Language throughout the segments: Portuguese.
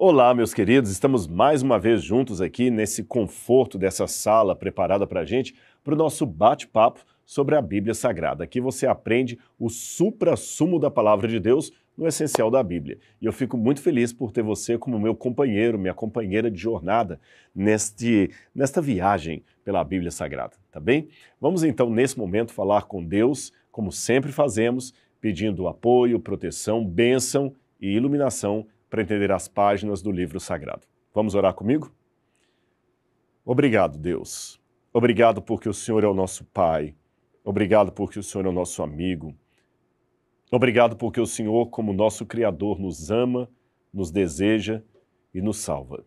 Olá, meus queridos, estamos mais uma vez juntos aqui nesse conforto dessa sala preparada para a gente, para o nosso bate-papo sobre a Bíblia Sagrada. Aqui você aprende o suprassumo da Palavra de Deus no essencial da Bíblia. E eu fico muito feliz por ter você como meu companheiro, minha companheira de jornada nesta viagem pela Bíblia Sagrada, tá bem? Vamos então, nesse momento, falar com Deus, como sempre fazemos, pedindo apoio, proteção, bênção e iluminação para entender as páginas do livro sagrado. Vamos orar comigo? Obrigado, Deus. Obrigado porque o Senhor é o nosso Pai. Obrigado porque o Senhor é o nosso amigo. Obrigado porque o Senhor, como nosso Criador, nos ama, nos deseja e nos salva.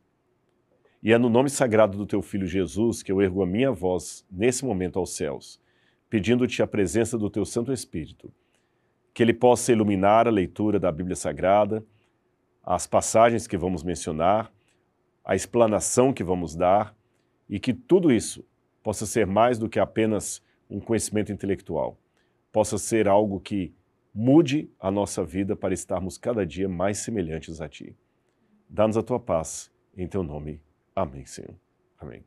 E é no nome sagrado do Teu Filho Jesus que eu ergo a minha voz nesse momento aos céus, pedindo-Te a presença do Teu Santo Espírito, que Ele possa iluminar a leitura da Bíblia Sagrada, as passagens que vamos mencionar, a explanação que vamos dar, e que tudo isso possa ser mais do que apenas um conhecimento intelectual, possa ser algo que mude a nossa vida para estarmos cada dia mais semelhantes a Ti. Dá-nos a Tua paz, em Teu nome. Amém, Senhor. Amém.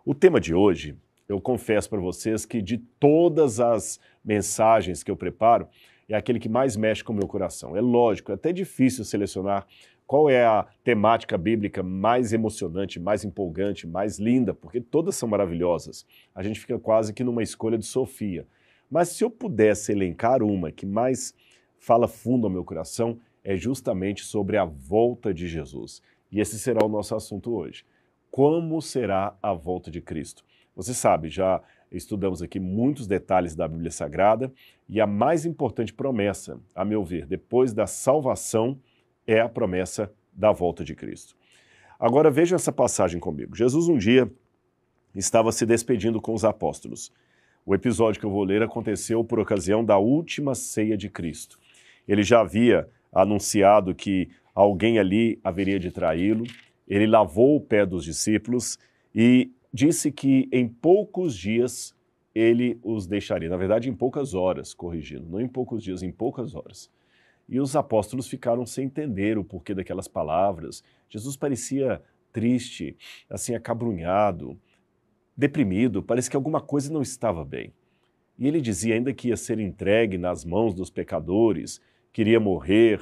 O tema de hoje, eu confesso para vocês que de todas as mensagens que eu preparo, é aquele que mais mexe com o meu coração. É lógico, é até difícil selecionar qual é a temática bíblica mais emocionante, mais empolgante, mais linda, porque todas são maravilhosas. A gente fica quase que numa escolha de Sofia. Mas se eu pudesse elencar uma que mais fala fundo ao meu coração, é justamente sobre a volta de Jesus. E esse será o nosso assunto hoje. Como será a volta de Cristo? Você sabe, já estudamos aqui muitos detalhes da Bíblia Sagrada e a mais importante promessa, a meu ver, depois da salvação, é a promessa da volta de Cristo. Agora vejam essa passagem comigo. Jesus um dia estava se despedindo com os apóstolos. O episódio que eu vou ler aconteceu por ocasião da última ceia de Cristo. Ele já havia anunciado que alguém ali haveria de traí-lo, ele lavou o pé dos discípulos e disse que em poucos dias ele os deixaria. Na verdade, em poucas horas, corrigindo. Não em poucos dias, em poucas horas. E os apóstolos ficaram sem entender o porquê daquelas palavras. Jesus parecia triste, assim, acabrunhado, deprimido. Parece que alguma coisa não estava bem. E ele dizia ainda que ia ser entregue nas mãos dos pecadores, queria morrer,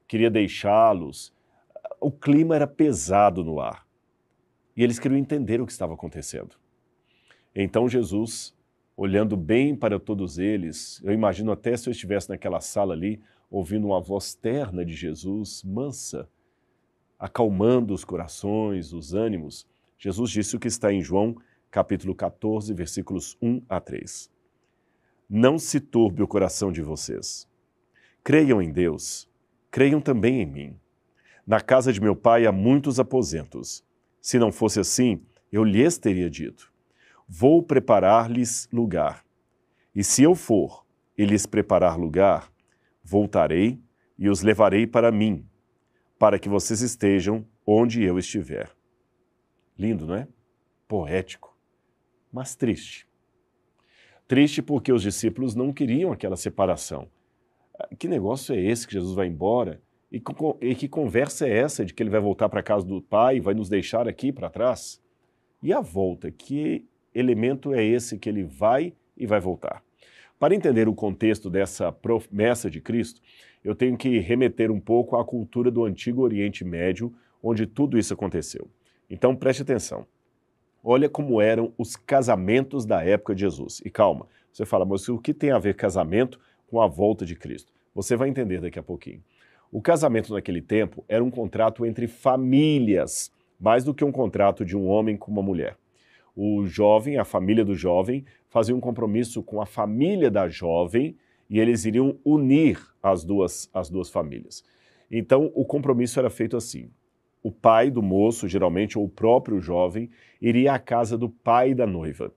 queria deixá-los. O clima era pesado no ar. E eles queriam entender o que estava acontecendo. Então Jesus, olhando bem para todos eles, eu imagino até se eu estivesse naquela sala ali, ouvindo uma voz terna de Jesus, mansa, acalmando os corações, os ânimos, Jesus disse o que está em João, capítulo 14, versículos 1 a 3. Não se turbe o coração de vocês. Creiam em Deus, creiam também em mim. Na casa de meu pai há muitos aposentos. Se não fosse assim, eu lhes teria dito, vou preparar-lhes lugar. E se eu for e lhes preparar lugar, voltarei e os levarei para mim, para que vocês estejam onde eu estiver. Lindo, não é? Poético, mas triste. Triste porque os discípulos não queriam aquela separação. Que negócio é esse que Jesus vai embora? E que conversa é essa de que ele vai voltar para a casa do Pai e vai nos deixar aqui para trás? E a volta? Que elemento é esse que ele vai e vai voltar? Para entender o contexto dessa promessa de Cristo, eu tenho que remeter um pouco à cultura do Antigo Oriente Médio, onde tudo isso aconteceu. Então preste atenção. Olha como eram os casamentos da época de Jesus. E calma, você fala, mas o que tem a ver casamento com a volta de Cristo? Você vai entender daqui a pouquinho. O casamento naquele tempo era um contrato entre famílias, mais do que um contrato de um homem com uma mulher. O jovem, a família do jovem, fazia um compromisso com a família da jovem e eles iriam unir as duas famílias. Então, o compromisso era feito assim. O pai do moço, geralmente, ou o próprio jovem, iria à casa do pai da noiva.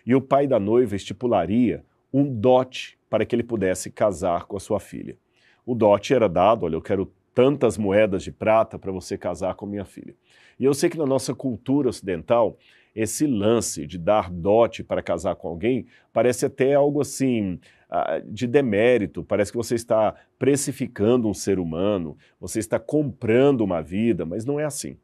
E o pai da noiva estipularia um dote para que ele pudesse casar com a sua filha. O dote era dado, olha, eu quero tantas moedas de prata para você casar com minha filha. E eu sei que na nossa cultura ocidental, esse lance de dar dote para casar com alguém parece até algo assim, de demérito, parece que você está precificando um ser humano, você está comprando uma vida, mas não é assim.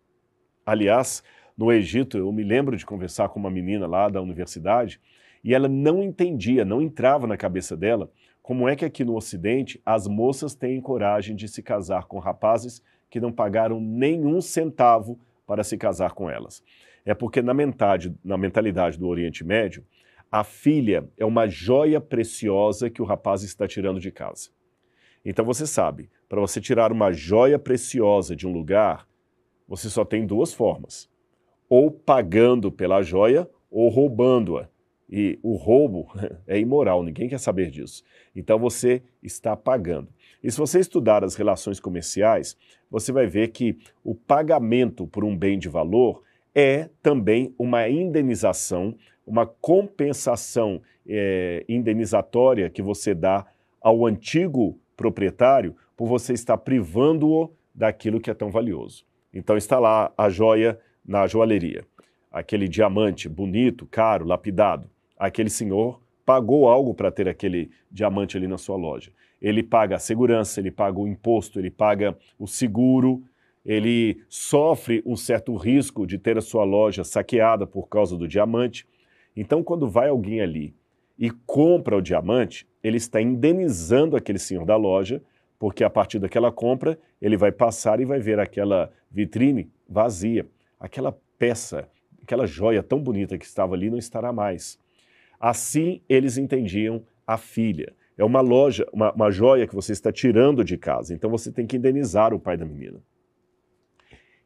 Aliás, no Egito, eu me lembro de conversar com uma menina lá da universidade e ela não entendia, não entrava na cabeça dela como é que aqui no Ocidente as moças têm coragem de se casar com rapazes que não pagaram nenhum centavo para se casar com elas. É porque na mentalidade do Oriente Médio, a filha é uma joia preciosa que o rapaz está tirando de casa. Então você sabe, para você tirar uma joia preciosa de um lugar, você só tem duas formas. Ou pagando pela joia ou roubando-a. E o roubo é imoral, ninguém quer saber disso. Então você está pagando. E se você estudar as relações comerciais, você vai ver que o pagamento por um bem de valor é também uma indenização, uma compensação indenizatória que você dá ao antigo proprietário por você estar privando-o daquilo que é tão valioso. Então está lá a joia na joalheria, aquele diamante bonito, caro, lapidado. Aquele senhor pagou algo para ter aquele diamante ali na sua loja. Ele paga a segurança, ele paga o imposto, ele paga o seguro, ele sofre um certo risco de ter a sua loja saqueada por causa do diamante. Então, quando vai alguém ali e compra o diamante, ele está indenizando aquele senhor da loja, porque a partir daquela compra, ele vai passar e vai ver aquela vitrine vazia. Aquela peça, aquela joia tão bonita que estava ali não estará mais. Assim eles entendiam a filha. É uma loja, uma joia que você está tirando de casa, então você tem que indenizar o pai da menina.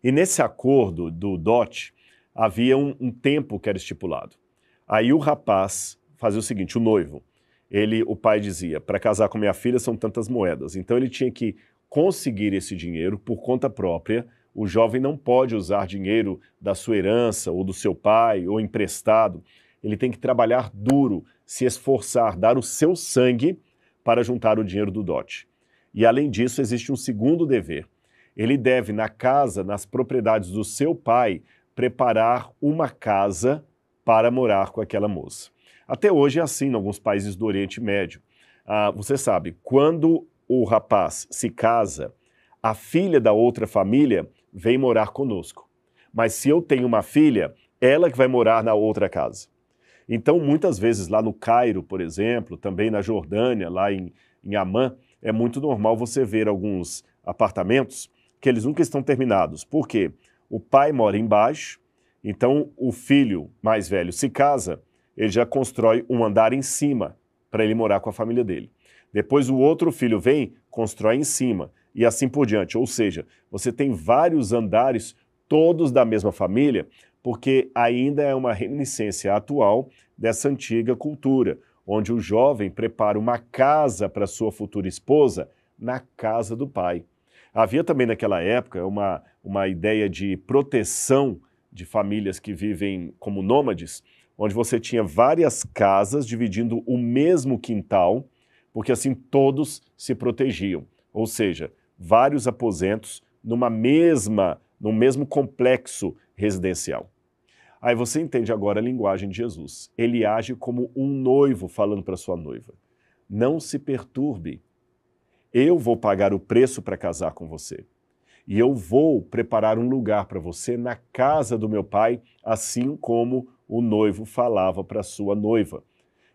E nesse acordo do dote, havia um tempo que era estipulado. Aí o rapaz fazia o seguinte, o noivo, o pai dizia, para casar com minha filha são tantas moedas, então ele tinha que conseguir esse dinheiro por conta própria. O jovem não pode usar dinheiro da sua herança ou do seu pai ou emprestado. Ele tem que trabalhar duro, se esforçar, dar o seu sangue para juntar o dinheiro do dote. E além disso, existe um segundo dever. Ele deve, na casa, nas propriedades do seu pai, preparar uma casa para morar com aquela moça. Até hoje é assim em alguns países do Oriente Médio. Você sabe, quando o rapaz se casa, a filha da outra família vem morar conosco. Mas se eu tenho uma filha, ela que vai morar na outra casa. Então, muitas vezes lá no Cairo, por exemplo, também na Jordânia, lá em Amman, é muito normal você ver alguns apartamentos que eles nunca estão terminados. Por quê? O pai mora embaixo, então o filho mais velho se casa, ele já constrói um andar em cima para ele morar com a família dele. Depois o outro filho vem, constrói em cima e assim por diante. Ou seja, você tem vários andares, todos da mesma família, porque ainda é uma reminiscência atual dessa antiga cultura, onde o jovem prepara uma casa para sua futura esposa na casa do pai. Havia também naquela época uma ideia de proteção de famílias que vivem como nômades, onde você tinha várias casas dividindo o mesmo quintal, porque assim todos se protegiam. Ou seja, vários aposentos num mesmo complexo residencial. Aí você entende agora a linguagem de Jesus. Ele age como um noivo falando para sua noiva. Não se perturbe. Eu vou pagar o preço para casar com você. E eu vou preparar um lugar para você na casa do meu pai, assim como o noivo falava para sua noiva.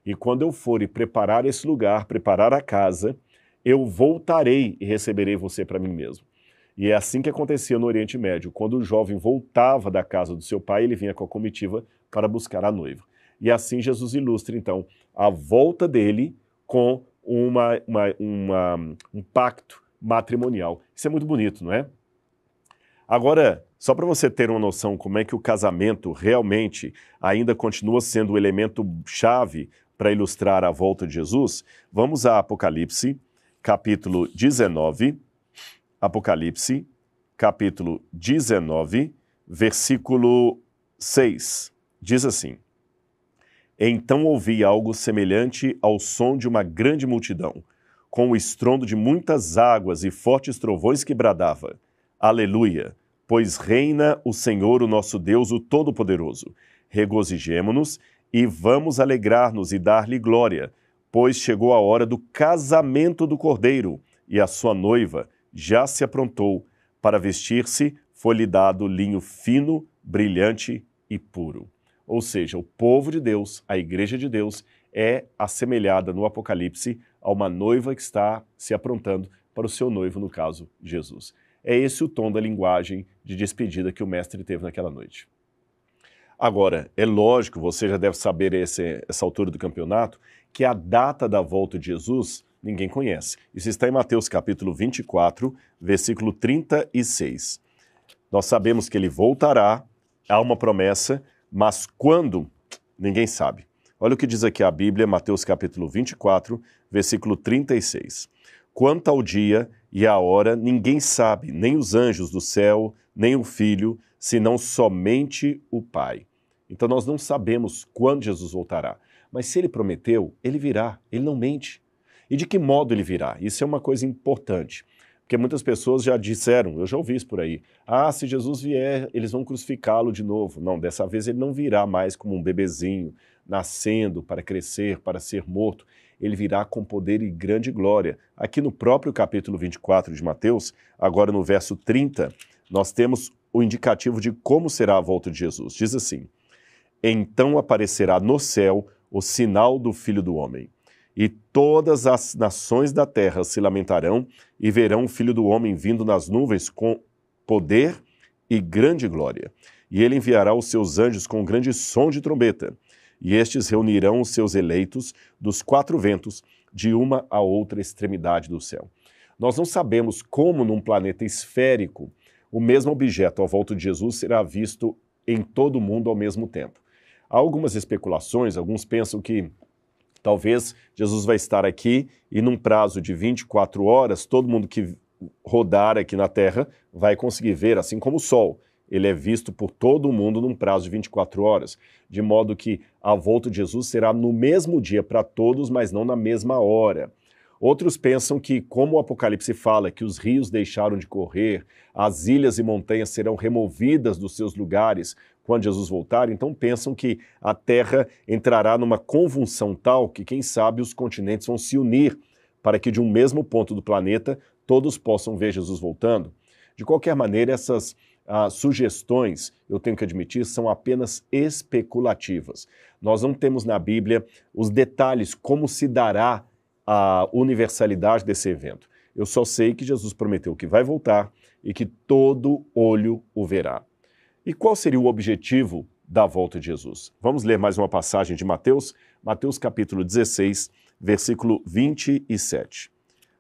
E quando eu for e preparar esse lugar, preparar a casa, eu voltarei e receberei você para mim mesmo. E é assim que acontecia no Oriente Médio. Quando o jovem voltava da casa do seu pai, ele vinha com a comitiva para buscar a noiva. E assim Jesus ilustra, então, a volta dele com um pacto matrimonial. Isso é muito bonito, não é? Agora, só para você ter uma noção como é que o casamento realmente ainda continua sendo o elemento chave para ilustrar a volta de Jesus, vamos a Apocalipse, capítulo 19, Apocalipse, capítulo 19, versículo 6. Diz assim: Então ouvi algo semelhante ao som de uma grande multidão, com o estrondo de muitas águas e fortes trovões que bradava: Aleluia! Pois reina o Senhor, o nosso Deus, o Todo-Poderoso. Regozijemo-nos e vamos alegrar-nos e dar-lhe glória, pois chegou a hora do casamento do Cordeiro, e a sua noiva já se aprontou. Para vestir-se, foi-lhe dado linho fino, brilhante e puro. Ou seja, o povo de Deus, a igreja de Deus, é assemelhada no Apocalipse a uma noiva que está se aprontando para o seu noivo, no caso, Jesus. É esse o tom da linguagem de despedida que o mestre teve naquela noite. Agora, é lógico, você já deve saber essa altura do campeonato, que a data da volta de Jesus ninguém conhece. Isso está em Mateus capítulo 24, versículo 36. Nós sabemos que ele voltará, há uma promessa, mas quando? Ninguém sabe. Olha o que diz aqui a Bíblia, Mateus capítulo 24, versículo 36. Quanto ao dia e à hora, ninguém sabe, nem os anjos do céu, nem o Filho, senão somente o Pai. Então nós não sabemos quando Jesus voltará. Mas se ele prometeu, ele virá, ele não mente. E de que modo ele virá? Isso é uma coisa importante. Porque muitas pessoas já disseram, eu já ouvi isso por aí, se Jesus vier, eles vão crucificá-lo de novo. Não, dessa vez ele não virá mais como um bebezinho, nascendo para crescer, para ser morto. Ele virá com poder e grande glória. Aqui no próprio capítulo 24 de Mateus, agora no verso 30, nós temos o indicativo de como será a volta de Jesus. Diz assim: então aparecerá no céu o sinal do Filho do Homem. E todas as nações da terra se lamentarão e verão o Filho do Homem vindo nas nuvens com poder e grande glória. E ele enviará os seus anjos com um grande som de trombeta. E estes reunirão os seus eleitos dos quatro ventos, de uma a outra extremidade do céu. Nós não sabemos como num planeta esférico o mesmo objeto, à volta de Jesus, será visto em todo o mundo ao mesmo tempo. Há algumas especulações, alguns pensam que talvez Jesus vai estar aqui e num prazo de 24 horas, todo mundo que rodar aqui na Terra vai conseguir ver, assim como o Sol. Ele é visto por todo o mundo num prazo de 24 horas, de modo que a volta de Jesus será no mesmo dia para todos, mas não na mesma hora. Outros pensam que, como o Apocalipse fala que os rios deixaram de correr, as ilhas e montanhas serão removidas dos seus lugares quando Jesus voltar, então pensam que a Terra entrará numa convulsão tal que, quem sabe, os continentes vão se unir para que de um mesmo ponto do planeta todos possam ver Jesus voltando. De qualquer maneira, essas sugestões, eu tenho que admitir, são apenas especulativas. Nós não temos na Bíblia os detalhes como se dará a universalidade desse evento. Eu só sei que Jesus prometeu que vai voltar e que todo olho o verá. E qual seria o objetivo da volta de Jesus? Vamos ler mais uma passagem de Mateus, Mateus capítulo 16, versículo 27.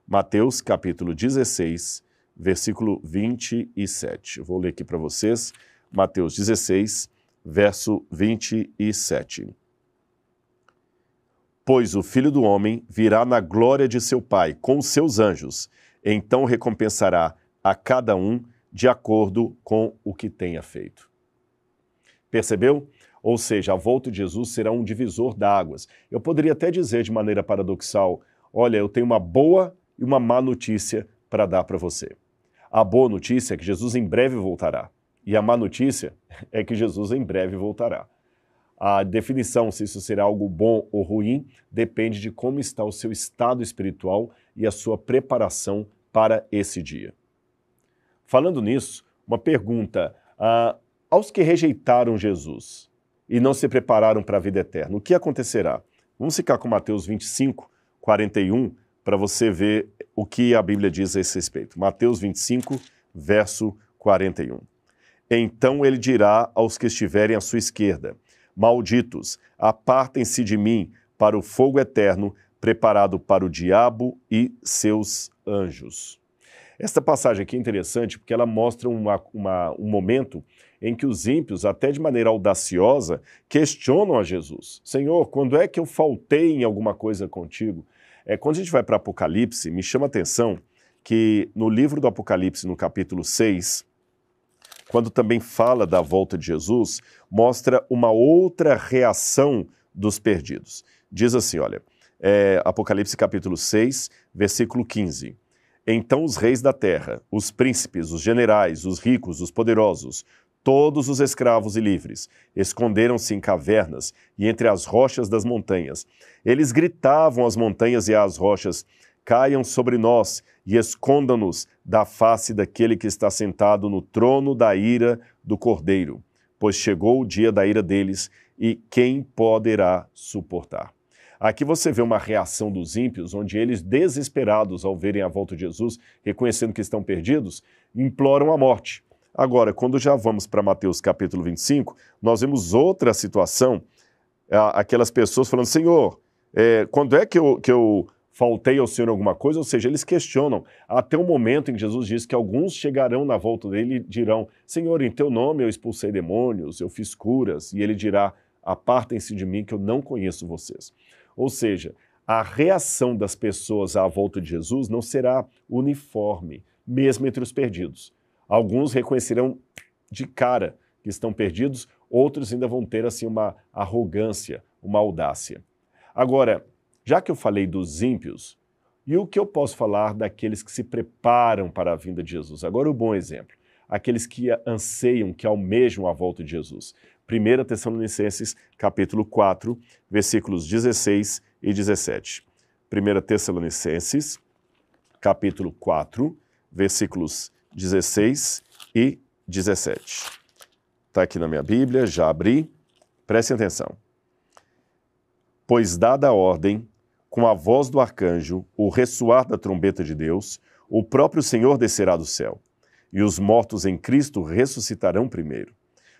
Mateus capítulo 16, versículo 27. Eu vou ler aqui para vocês, Mateus 16, verso 27. Pois o Filho do Homem virá na glória de seu Pai com os seus anjos, então recompensará a cada um de acordo com o que tenha feito. Percebeu? Ou seja, a volta de Jesus será um divisor d'águas. Eu poderia até dizer de maneira paradoxal, olha, eu tenho uma boa e uma má notícia para dar para você. A boa notícia é que Jesus em breve voltará. E a má notícia é que Jesus em breve voltará. A definição se isso será algo bom ou ruim depende de como está o seu estado espiritual e a sua preparação para esse dia. Falando nisso, uma pergunta. Aos que rejeitaram Jesus e não se prepararam para a vida eterna, o que acontecerá? Vamos ficar com Mateus 25, 41, para você ver o que a Bíblia diz a esse respeito. Mateus 25, verso 41. Então ele dirá aos que estiverem à sua esquerda: malditos, apartem-se de mim para o fogo eterno, preparado para o diabo e seus anjos. Esta passagem aqui é interessante porque ela mostra um momento em que os ímpios, até de maneira audaciosa, questionam a Jesus. Senhor, quando é que eu faltei em alguma coisa contigo? Quando a gente vai para Apocalipse, me chama a atenção que no livro do Apocalipse, no capítulo 6, quando também fala da volta de Jesus, mostra uma outra reação dos perdidos. Diz assim, olha, Apocalipse capítulo 6, versículo 15. Então os reis da terra, os príncipes, os generais, os ricos, os poderosos, todos os escravos e livres. Esconderam-se em cavernas e entre as rochas das montanhas. Eles gritavam às montanhas e às rochas: caiam sobre nós e escondam-nos da face daquele que está sentado no trono da ira do Cordeiro, pois chegou o dia da ira deles, e quem poderá suportar? Aqui você vê uma reação dos ímpios, onde eles, desesperados ao verem a volta de Jesus, reconhecendo que estão perdidos, imploram a morte. Agora, quando já vamos para Mateus capítulo 25, nós vemos outra situação, aquelas pessoas falando: Senhor, quando é que eu faltei ao Senhor alguma coisa? Ou seja, eles questionam, até o momento em que Jesus diz que alguns chegarão na volta dele e dirão: Senhor, em teu nome eu expulsei demônios, eu fiz curas, e ele dirá: apartem-se de mim que eu não conheço vocês. Ou seja, a reação das pessoas à volta de Jesus não será uniforme, mesmo entre os perdidos. Alguns reconhecerão de cara que estão perdidos, outros ainda vão ter assim uma arrogância, uma audácia. Agora, já que eu falei dos ímpios, e o que eu posso falar daqueles que se preparam para a vinda de Jesus? Agora, o bom exemplo, aqueles que anseiam, que almejam a volta de Jesus. 1 Tessalonicenses, capítulo 4, versículos 16 e 17. 1 Tessalonicenses, capítulo 4, versículos 16 e 17. Está aqui na minha Bíblia, já abri. Prestem atenção. Pois dada a ordem, com a voz do arcanjo, o ressoar da trombeta de Deus, o próprio Senhor descerá do céu, e os mortos em Cristo ressuscitarão primeiro.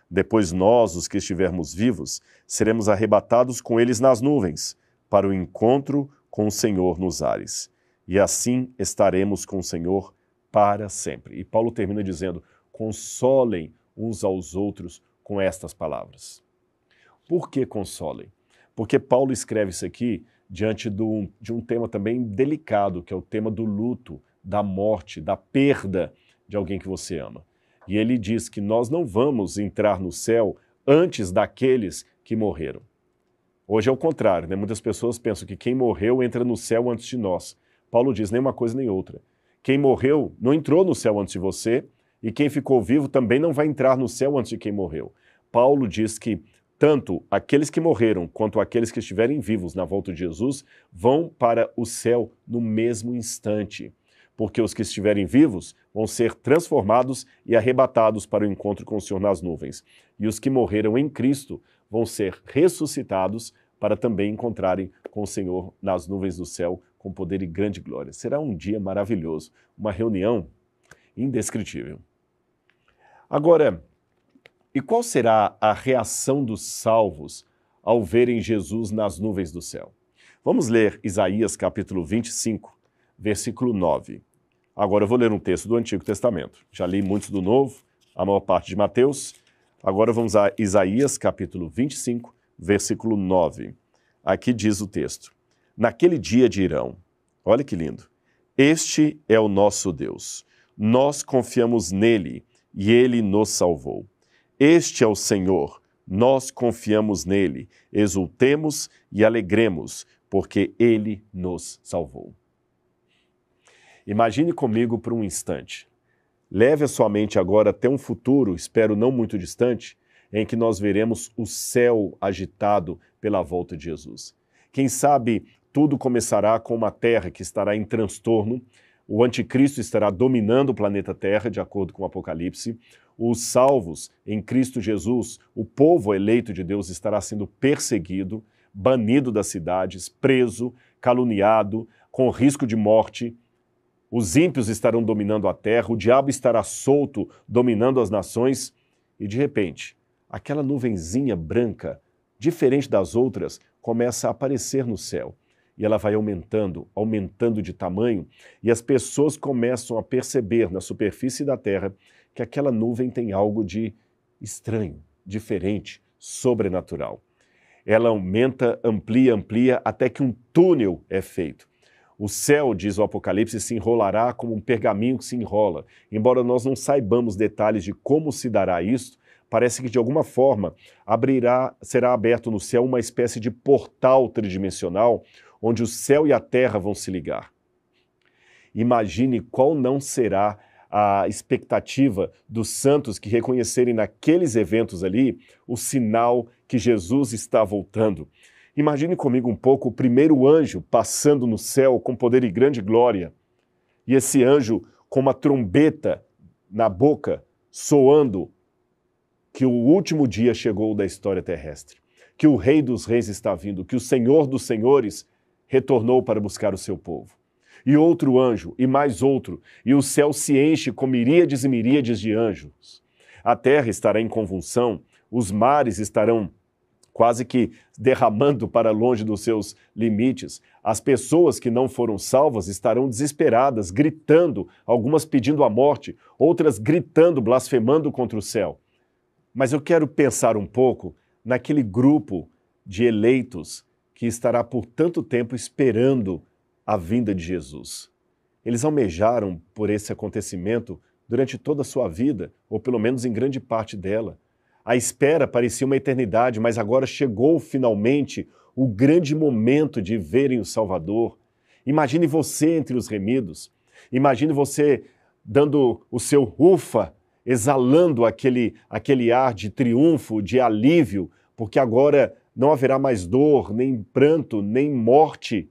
Depois nós, os que estivermos vivos, seremos arrebatados com eles nas nuvens, para o encontro com o Senhor nos ares. E assim estaremos com o Senhor para sempre. E Paulo termina dizendo: consolem uns aos outros com estas palavras. Por que consolem? Porque Paulo escreve isso aqui diante de um tema também delicado, que é o tema do luto, da morte, da perda de alguém que você ama. E ele diz que nós não vamos entrar no céu antes daqueles que morreram. Hoje é o contrário, né? Muitas pessoas pensam que quem morreu entra no céu antes de nós. Paulo diz nem uma coisa nem outra. Quem morreu não entrou no céu antes de você, e quem ficou vivo também não vai entrar no céu antes de quem morreu. Paulo diz que tanto aqueles que morreram quanto aqueles que estiverem vivos na volta de Jesus vão para o céu no mesmo instante, porque os que estiverem vivos vão ser transformados e arrebatados para o encontro com o Senhor nas nuvens, e os que morreram em Cristo vão ser ressuscitados para também encontrarem com o Senhor nas nuvens do céu com poder e grande glória. Será um dia maravilhoso, uma reunião indescritível. Agora, e qual será a reação dos salvos ao verem Jesus nas nuvens do céu? Vamos ler Isaías capítulo 25, versículo 9. Agora eu vou ler um texto do Antigo Testamento. Já li muitos do Novo, a maior parte de Mateus. Agora vamos a Isaías capítulo 25, versículo 9. Aqui diz o texto: naquele dia dirão, olha que lindo, este é o nosso Deus, nós confiamos nele e ele nos salvou. Este é o Senhor, nós confiamos nele, exultemos e alegremos, porque ele nos salvou. Imagine comigo por um instante. Leve a sua mente agora até um futuro, espero não muito distante, em que nós veremos o céu agitado pela volta de Jesus. Quem sabe tudo começará com uma terra que estará em transtorno, o anticristo estará dominando o planeta Terra, de acordo com o Apocalipse, os salvos em Cristo Jesus, o povo eleito de Deus estará sendo perseguido, banido das cidades, preso, caluniado, com risco de morte. Os ímpios estarão dominando a terra, o diabo estará solto, dominando as nações, e de repente, aquela nuvenzinha branca, diferente das outras, começa a aparecer no céu. E ela vai aumentando, aumentando de tamanho, e as pessoas começam a perceber na superfície da terra que aquela nuvem tem algo de estranho, diferente, sobrenatural. Ela aumenta, amplia, até que um túnel é feito. O céu, diz o Apocalipse, se enrolará como um pergaminho que se enrola. Embora nós não saibamos detalhes de como se dará isto, parece que de alguma forma será aberto no céu uma espécie de portal tridimensional, onde o céu e a terra vão se ligar. Imagine qual não será a expectativa dos santos que reconhecerem naqueles eventos ali o sinal que Jesus está voltando. Imagine comigo um pouco o primeiro anjo passando no céu com poder e grande glória, e esse anjo com uma trombeta na boca, soando que o último dia chegou da história terrestre, que o Rei dos Reis está vindo, que o Senhor dos Senhores retornou para buscar o seu povo. E outro anjo, e mais outro, e o céu se enche com miríades e miríades de anjos. A terra estará em convulsão, os mares estarão quase que derramando para longe dos seus limites. As pessoas que não foram salvas estarão desesperadas, gritando, algumas pedindo a morte, outras gritando, blasfemando contra o céu. Mas eu quero pensar um pouco naquele grupo de eleitos que estará por tanto tempo esperando a vinda de Jesus. Eles almejaram por esse acontecimento durante toda a sua vida, ou pelo menos em grande parte dela. A espera parecia uma eternidade, mas agora chegou finalmente o grande momento de verem o Salvador. Imagine você entre os remidos. Imagine você dando o seu ufa, exalando aquele ar de triunfo, de alívio, porque agora não haverá mais dor, nem pranto, nem morte.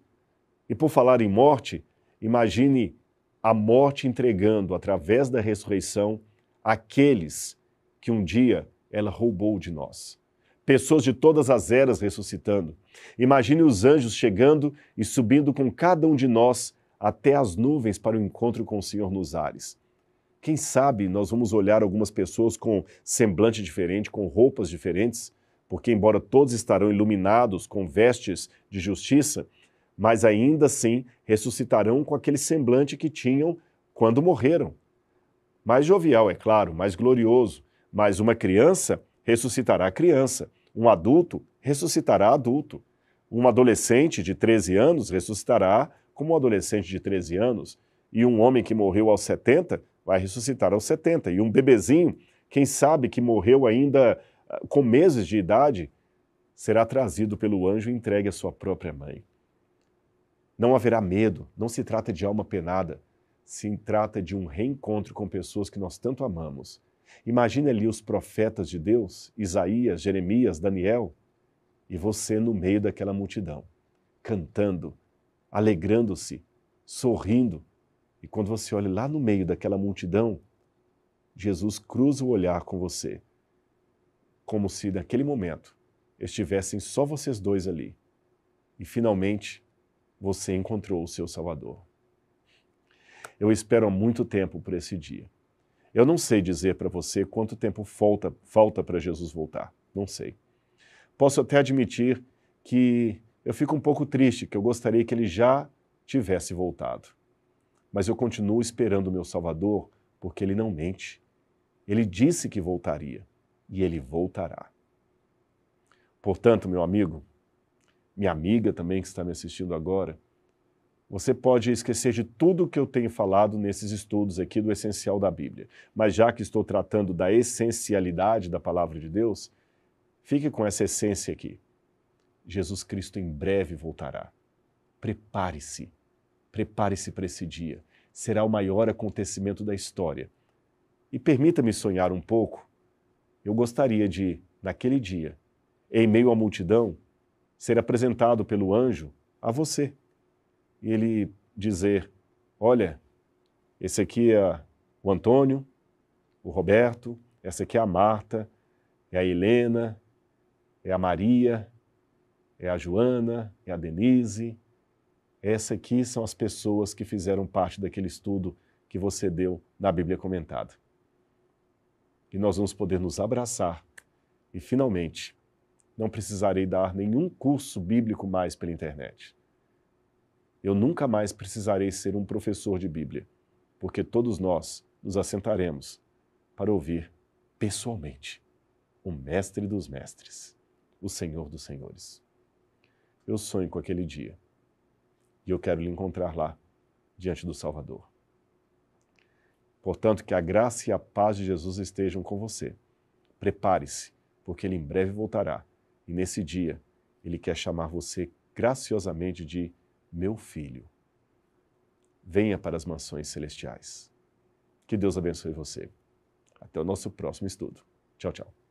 E por falar em morte, imagine a morte entregando, através da ressurreição, aqueles que um dia ela roubou de nós. Pessoas de todas as eras ressuscitando. Imagine os anjos chegando e subindo com cada um de nós até as nuvens para o encontro com o Senhor nos ares. Quem sabe nós vamos olhar algumas pessoas com semblante diferente, com roupas diferentes, porque embora todos estarão iluminados com vestes de justiça, mas ainda assim ressuscitarão com aquele semblante que tinham quando morreram. Mais jovial, é claro, mais glorioso, mas uma criança ressuscitará criança, um adulto ressuscitará adulto, um adolescente de 13 anos ressuscitará como um adolescente de 13 anos, e um homem que morreu aos 70 vai ressuscitar aos 70, e um bebezinho, quem sabe que morreu ainda com meses de idade, será trazido pelo anjo e entregue à sua própria mãe. Não haverá medo, não se trata de alma penada, se trata de um reencontro com pessoas que nós tanto amamos. Imagine ali os profetas de Deus, Isaías, Jeremias, Daniel, e você no meio daquela multidão, cantando, alegrando-se, sorrindo. E quando você olha lá no meio daquela multidão, Jesus cruza o olhar com você, como se naquele momento estivessem só vocês dois ali. E finalmente você encontrou o seu Salvador. Eu espero há muito tempo por esse dia. Eu não sei dizer para você quanto tempo falta para Jesus voltar. Não sei. Posso até admitir que eu fico um pouco triste, que eu gostaria que ele já tivesse voltado. Mas eu continuo esperando o meu Salvador, porque ele não mente. Ele disse que voltaria, e ele voltará. Portanto, meu amigo, minha amiga também que está me assistindo agora, você pode esquecer de tudo o que eu tenho falado nesses estudos aqui do essencial da Bíblia. Mas já que estou tratando da essencialidade da palavra de Deus, fique com essa essência aqui. Jesus Cristo em breve voltará. Prepare-se. Prepare-se para esse dia. Será o maior acontecimento da história. E permita-me sonhar um pouco. Eu gostaria de, naquele dia, em meio à multidão, ser apresentado pelo anjo a você. E ele dizer, olha, esse aqui é o Antônio, o Roberto, essa aqui é a Marta, é a Helena, é a Maria, é a Joana, é a Denise. Essa aqui são as pessoas que fizeram parte daquele estudo que você deu na Bíblia Comentada. E nós vamos poder nos abraçar e, finalmente, não precisarei dar nenhum curso bíblico mais pela internet. Eu nunca mais precisarei ser um professor de Bíblia, porque todos nós nos assentaremos para ouvir pessoalmente o Mestre dos Mestres, o Senhor dos Senhores. Eu sonho com aquele dia e eu quero lhe encontrar lá, diante do Salvador. Portanto, que a graça e a paz de Jesus estejam com você. Prepare-se, porque ele em breve voltará e nesse dia ele quer chamar você graciosamente de meu filho. Venha para as mansões celestiais. Que Deus abençoe você. Até o nosso próximo estudo. Tchau, tchau.